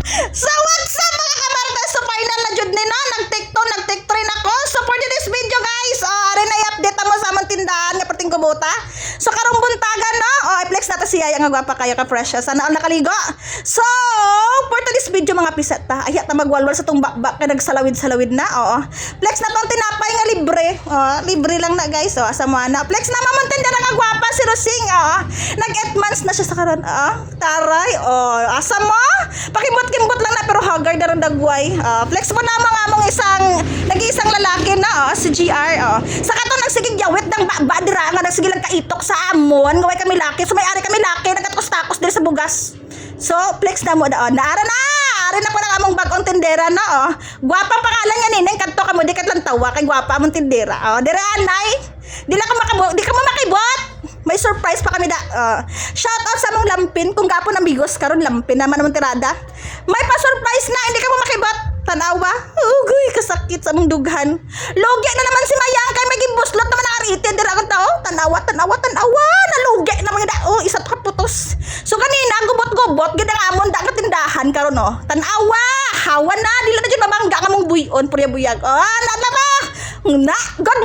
So what's up mga kamarta? So final na jud ni na nag-take rin ako. So for this video guys, rin na i-update mo sa among tindahan nga perting kubota. So karong buntagan no, i-flex natin si Yaya nga gwapa kayo ka precious. Sana all nakaligo. So for this video mga pisat ta, ayat na magwalwal sa tong bakbak kay nagsalawid-salawid na. Flex na tong tinapay nga libre. Libre lang na guys. Asa mo na. Flex na mamon tindahan nga gwapa si Rosing. Nag-8 months na siya sa karon. Taray. Asa mo? Pakimot-kimot lang na pero haggard na rin dagway. Flex mo na mga among nag-iisang lalaki na si GR. Sa kato nagsigig yawit ng badira nga nagsige lang kaitok sa amon. Ngaway kami laki. So may ari kami laki nagatakos-takos diri sa bugas. So flex na mo daon. Naara na. Ari na po ng among bagong tindera na. Gwapa pangalan nga nineng kadto ka mo di katlang tawa kay gwapa among tindera. Dire anay. Di ka mo makibot. May surprise pa kami da. Shout out sa among lampin kung gapon amigos karon lampin naman among tirada. May pa surprise na hindi ka mo makibot. Tanawa. Ugoy kasakit sa among dughan. Logi na naman si Mayang kay may gibuslot naman ang arite dira ang tao. Tanawa. Nalugi na mga da. Isa ka putos. So kanina gubot-gubot gid ang amon da tindahan karon Tanawa. Hawa na dili na jud mabangga nga mong buyon purya buyag. Na. God